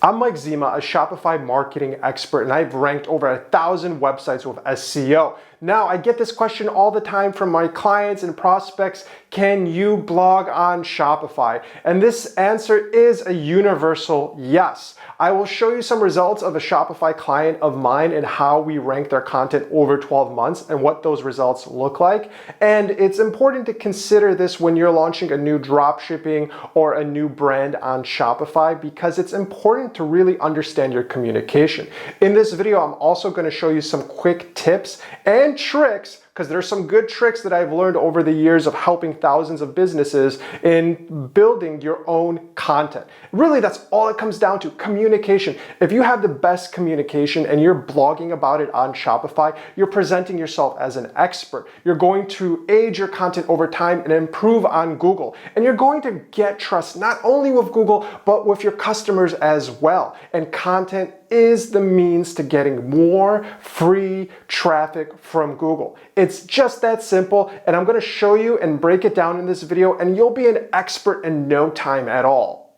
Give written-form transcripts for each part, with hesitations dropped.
I'm Mike Zima, a Shopify marketing expert, and I've ranked over 1,000 websites with SEO. Now, I get this question all the time from my clients and prospects: can you blog on Shopify? And this answer is a universal yes. I will show you some results of a Shopify client of mine and how we rank their content over 12 months and what those results look like. And it's important to consider this when you're launching a new dropshipping or a new brand on Shopify, because it's important to really understand your communication. In this video, I'm also going to show you some quick tips and tricks, because there's some good tricks that I've learned over the years of helping thousands of businesses in building your own content. Really, that's all it comes down to: communication. If you have the best communication and you're blogging about it on Shopify, you're presenting yourself as an expert. You're going to age your content over time and improve on Google. And you're going to get trust not only with Google, but with your customers as well. And content is the means to getting more free traffic from Google. It's just that simple, and I'm going to show you and break it down in this video, and you'll be an expert in no time at all.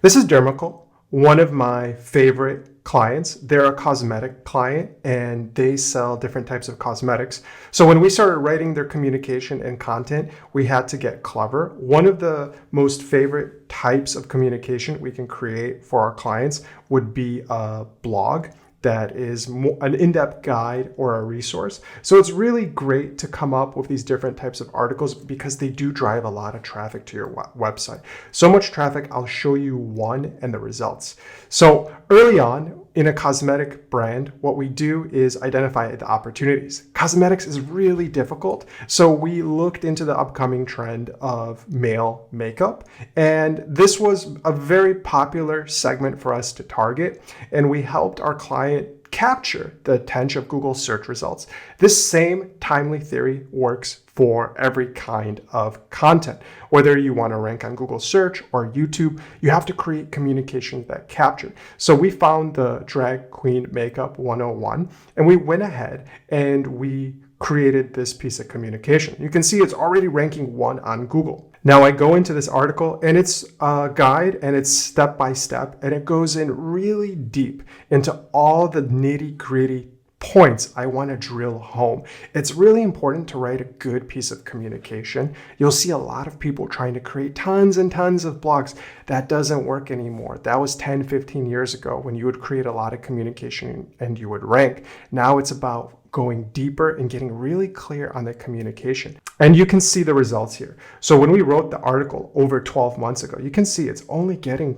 This is Dermical, one of my favorite clients. They're a cosmetic client and they sell different types of cosmetics. So when we started writing their communication and content, we had to get clever. One of the most favorite types of communication we can create for our clients would be a blog that is an in-depth guide or a resource. So it's really great to come up with these different types of articles because they do drive a lot of traffic to your website. So much traffic, I'll show you one and the results. So early on in a cosmetic brand, what we do is identify the opportunities. Cosmetics is really difficult. So we looked into the upcoming trend of male makeup, and this was a very popular segment for us to target, and we helped our client capture the attention of Google search results. This same timely theory works for every kind of content. Whether you want to rank on Google search or YouTube, you have to create communications that capture. So we found the Drag Queen Makeup 101, and we went ahead and we created this piece of communication. You can see it's already ranking 1 on Google. Now I go into this article and it's a guide and it's step by step, and it goes in really deep into all the nitty-gritty points I want to drill home. It's really important to write a good piece of communication. You'll see a lot of people trying to create tons and tons of blogs. That doesn't work anymore. That was 10, 15 years ago when you would create a lot of communication and you would rank. Now it's about going deeper and getting really clear on the communication. And you can see the results here. So when we wrote the article over 12 months ago, you can see it's only getting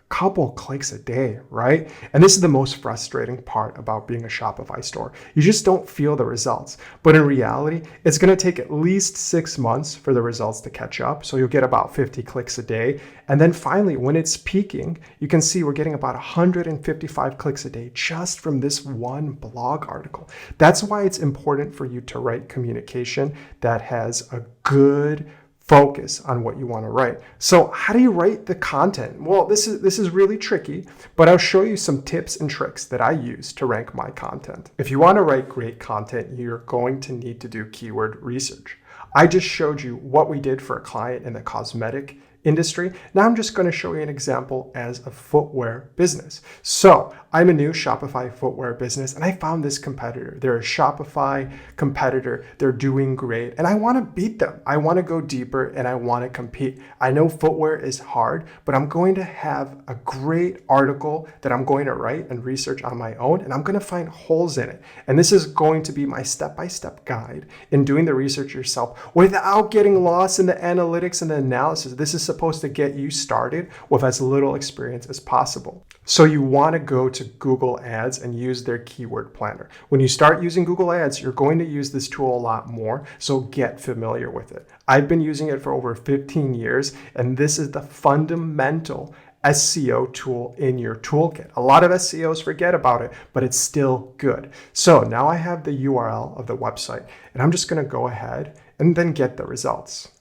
couple clicks a day, right? And this is the most frustrating part about being a Shopify store. You just don't feel the results. But in reality, it's going to take at least 6 months for the results to catch up. So you'll get about 50 clicks a day. And then finally, when it's peaking, you can see we're getting about 155 clicks a day just from this one blog article. That's why it's important for you to write communication that has a good focus on what you want to write. So how do you write the content? Well, this is really tricky, but I'll show you some tips and tricks that I use to rank my content. If you want to write great content, you're going to need to do keyword research. I just showed you what we did for a client in the cosmetic industry. Now I'm just going to show you an example as a footwear business. So I'm a new Shopify footwear business, and I found this competitor. They're a Shopify competitor. They're doing great, and I want to beat them. I want to go deeper, and I want to compete. I know footwear is hard, but I'm going to have a great article that I'm going to write and research on my own, and I'm going to find holes in it. And this is going to be my step-by-step guide in doing the research yourself without getting lost in the analytics and the analysis. This is supposed to get you started with as little experience as possible. So you want to go to Google Ads and use their keyword planner. When you start using Google Ads, you're going to use this tool a lot more, so get familiar with it. I've been using it for over 15 years, and this is the fundamental SEO tool in your toolkit. A lot of SEOs forget about it, but it's still good. So now I have the URL of the website, and I'm just going to go ahead and then get the results.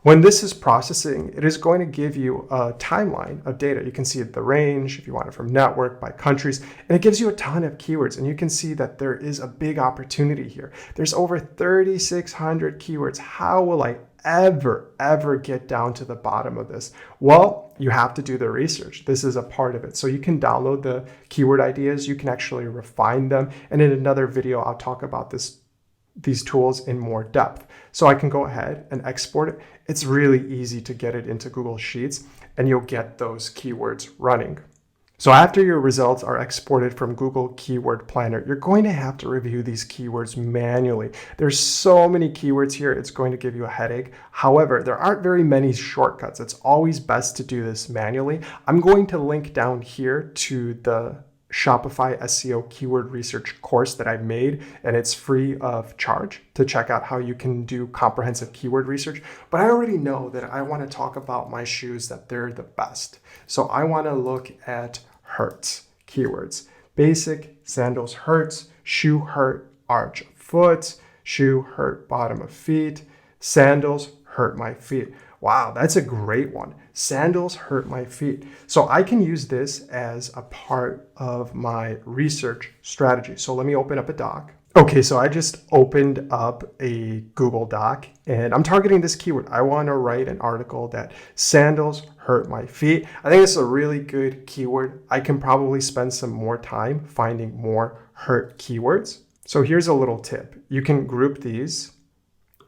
When this is processing, it is going to give you a timeline of data. You can see the range, if you want it from network, by countries, and it gives you a ton of keywords. And you can see that there is a big opportunity here. There's over 3,600 keywords. How will I ever get down to the bottom of this? Well, you have to do the research. This is a part of it. So you can download the keyword ideas, you can actually refine them. And in another video, I'll talk about these tools in more depth. So I can go ahead and export it. It's really easy to get it into Google Sheets and you'll get those keywords running. So after your results are exported from Google Keyword Planner, you're going to have to review these keywords manually. There's so many keywords here, it's going to give you a headache. However, there aren't very many shortcuts. It's always best to do this manually. I'm going to link down here to the Shopify SEO keyword research course that I made, and it's free of charge to check out how you can do comprehensive keyword research. But I already know that I want to talk about my shoes, that they're the best. So I want to look at hurts keywords. Basic, sandals hurts, shoe hurt, arch of foot, shoe hurt, bottom of feet, sandals hurt my feet. Wow, that's a great one. Sandals hurt my feet. So I can use this as a part of my research strategy. So let me open up a doc. Okay, so I just opened up a Google Doc and I'm targeting this keyword. I want to write an article that sandals hurt my feet. I think it's a really good keyword. I can probably spend some more time finding more hurt keywords. So here's a little tip. You can group these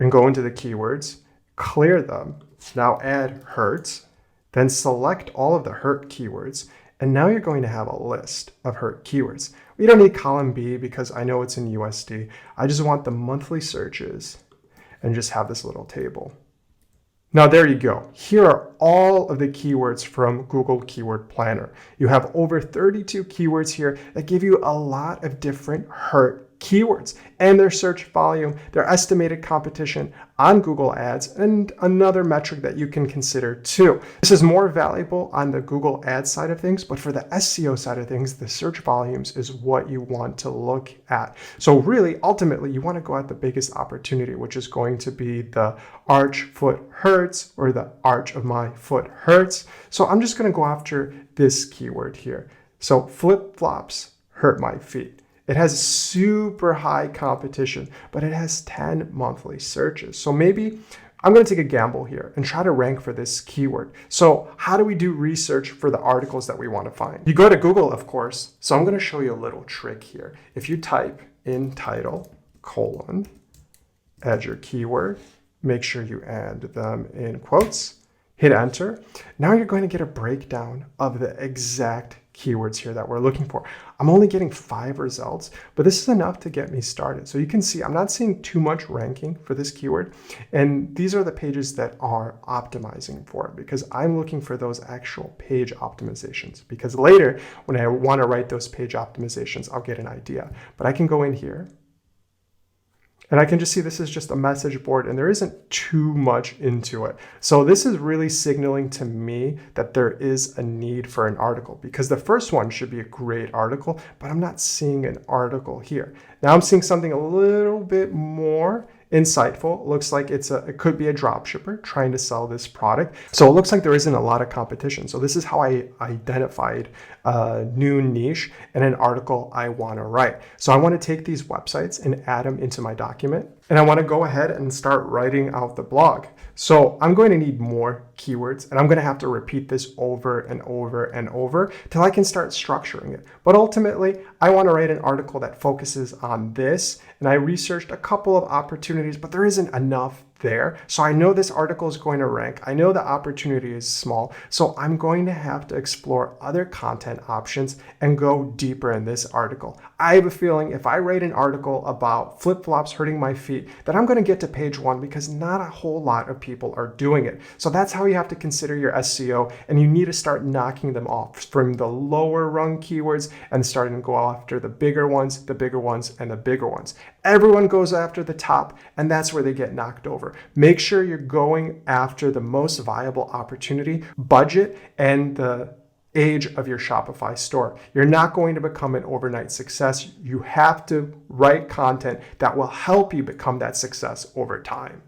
and go into the keywords, clear them. Now add hurts, then select all of the hurt keywords. And now you're going to have a list of hurt keywords. We don't need column B because I know it's in USD. I just want the monthly searches and just have this little table. Now there you go. Here are all of the keywords from Google Keyword Planner. You have over 32 keywords here that give you a lot of different hurt keywords and their search volume, their estimated competition on Google Ads, and another metric that you can consider too. This is more valuable on the Google Ads side of things, but for the SEO side of things, the search volumes is what you want to look at. So really, ultimately, you want to go at the biggest opportunity, which is going to be the arch foot hurts or the arch of my foot hurts. So I'm just going to go after this keyword here. So flip-flops hurt my feet. It has super high competition, but it has 10 monthly searches. So maybe I'm going to take a gamble here and try to rank for this keyword. So how do we do research for the articles that we want to find? You go to Google, of course. So I'm going to show you a little trick here. If you type in title, add your keyword, make sure you add them in quotes, hit enter. Now you're going to get a breakdown of the exact keywords here that we're looking for. I'm only getting 5 results, but this is enough to get me started. So you can see I'm not seeing too much ranking for this keyword. And these are the pages that are optimizing for it because I'm looking for those actual page optimizations, because later when I want to write those page optimizations, I'll get an idea. But I can go in here and I can just see this is just a message board and there isn't too much into it. So this is really signaling to me that there is a need for an article, because the first one should be a great article, but I'm not seeing an article here. Now I'm seeing something a little bit more insightful. It looks like it could be a drop shipper trying to sell this product. So it looks like there isn't a lot of competition. So this is how I identified a new niche and an article I want to write. So I want to take these websites and add them into my document. And I want to go ahead and start writing out the blog. So I'm going to need more keywords and I'm going to have to repeat this over and over and over till I can start structuring it. But ultimately, I want to write an article that focuses on this. And I researched a couple of opportunities, but there isn't enough there. So I know this article is going to rank. I know the opportunity is small. So I'm going to have to explore other content options and go deeper in this article. I have a feeling if I write an article about flip-flops hurting my feet, that I'm going to get to page 1 because not a whole lot of people are doing it. So that's how you have to consider your SEO, and you need to start knocking them off from the lower rung keywords and starting to go after the bigger ones, and the bigger ones. Everyone goes after the top, and that's where they get knocked over. Make sure you're going after the most viable opportunity, budget, and the age of your Shopify store. You're not going to become an overnight success. You have to write content that will help you become that success over time.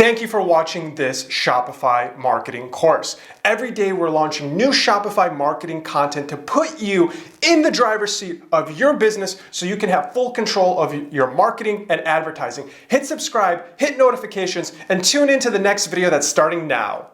Thank you for watching this Shopify marketing course. Every day we're launching new Shopify marketing content to put you in the driver's seat of your business so you can have full control of your marketing and advertising. Hit subscribe, hit notifications, and tune into the next video that's starting now.